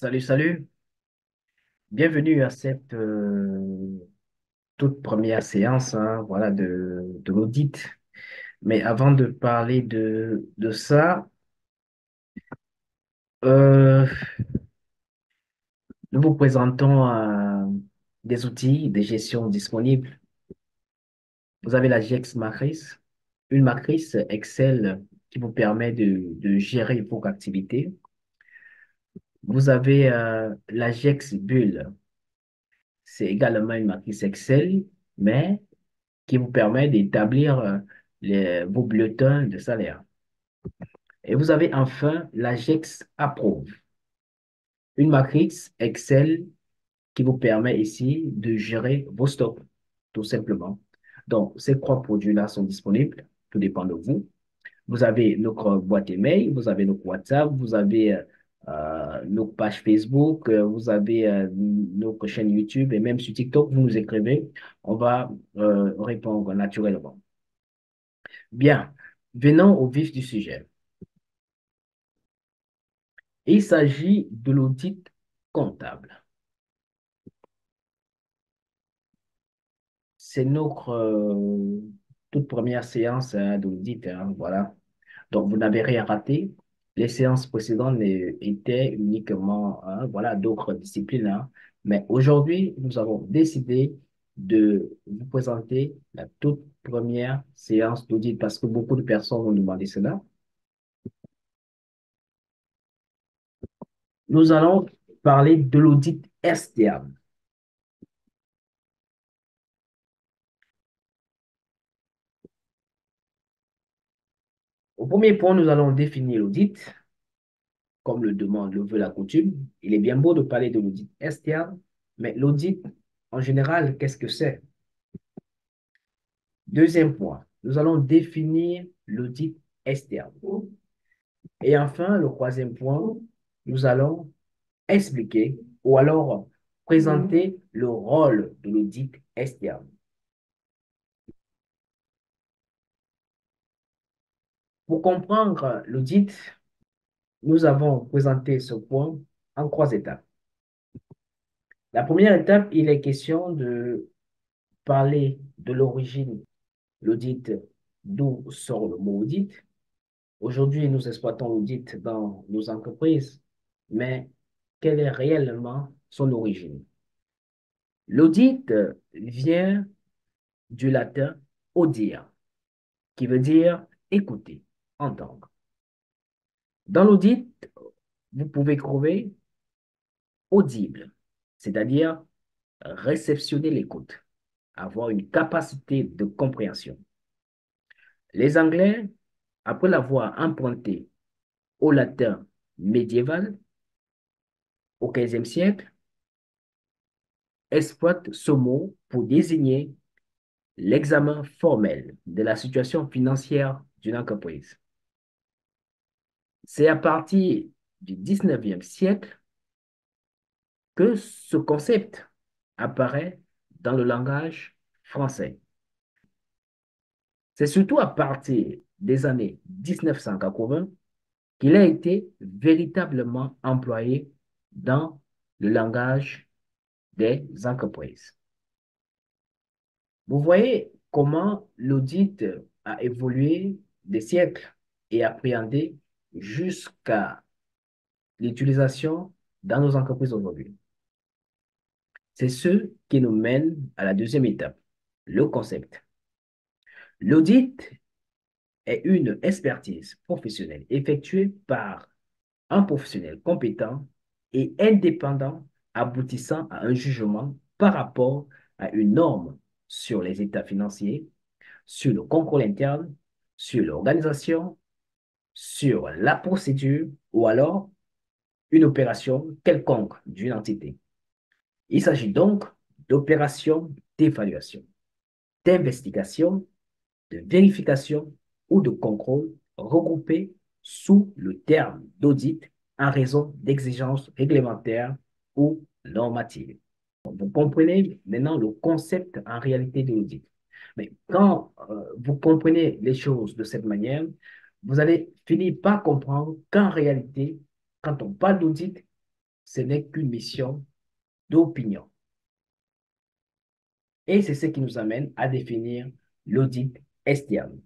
Salut, salut. Bienvenue à cette toute première séance voilà, de l'audit. Mais avant de parler de ça, euh, nous vous présentons des outils de gestion disponibles. Vous avez la GEX Matrice, une matrice Excel qui vous permet de gérer vos activités. Vous avez la GEX Bull, c'est également une matrice Excel, mais qui vous permet d'établir vos bulletins de salaire. Et vous avez enfin l'AGEX Approve, une matrice Excel qui vous permet ici de gérer vos stocks, tout simplement. Donc, ces trois produits-là sont disponibles, tout dépend de vous. Vous avez notre boîte email, vous avez notre WhatsApp, vous avez nos pages Facebook, vous avez notre chaîne YouTube et même sur TikTok, vous nous écrivez, on va répondre naturellement. Bien, venons au vif du sujet. Il s'agit de l'audit comptable. C'est notre toute première séance d'audit, hein, voilà. Donc, vous n'avez rien raté. Les séances précédentes étaient uniquement, hein, voilà, d'autres disciplines, hein. Mais aujourd'hui, nous avons décidé de vous présenter la toute première séance d'audit parce que beaucoup de personnes ont demandé cela. Nous allons parler de l'audit externe. Au premier point, nous allons définir l'audit, comme le demande, le veut la coutume. Il est bien beau de parler de l'audit externe, mais l'audit, en général, qu'est-ce que c'est? Deuxième point, nous allons définir l'audit externe. Et enfin, le troisième point, nous allons expliquer ou alors présenter le rôle de l'audit externe. Pour comprendre l'audit, nous avons présenté ce point en trois étapes. La première étape, il est question de parler de l'origine, l'audit, d'où sort le mot audit. Aujourd'hui, nous exploitons l'audit dans nos entreprises, mais quelle est réellement son origine? L'audit vient du latin audir, qui veut dire écouter, entendre. Dans l'audit, vous pouvez trouver audible, c'est-à-dire réceptionner l'écoute, avoir une capacité de compréhension. Les Anglais, après l'avoir emprunté au latin médiéval, au XVe siècle, exploitent ce mot pour désigner l'examen formel de la situation financière d'une entreprise. C'est à partir du 19e siècle que ce concept apparaît dans le langage français. C'est surtout à partir des années 1980 qu'il a été véritablement employé dans le langage des entreprises. Vous voyez comment l'audit a évolué des siècles et appréhendé jusqu'à l'utilisation dans nos entreprises aujourd'hui. C'est ce qui nous mène à la deuxième étape, le concept. L'audit est une expertise professionnelle effectuée par un professionnel compétent et indépendant aboutissant à un jugement par rapport à une norme sur les états financiers, sur le contrôle interne, sur l'organisation, sur la procédure ou alors une opération quelconque d'une entité. Il s'agit donc d'opérations d'évaluation, d'investigation, de vérification ou de contrôle regroupées sous le terme d'audit en raison d'exigences réglementaires ou normatives. Vous comprenez maintenant le concept en réalité de l'audit. Mais quand vous comprenez les choses de cette manière, vous allez finir par comprendre qu'en réalité, quand on parle d'audit, ce n'est qu'une mission d'opinion. Et c'est ce qui nous amène à définir l'audit externe.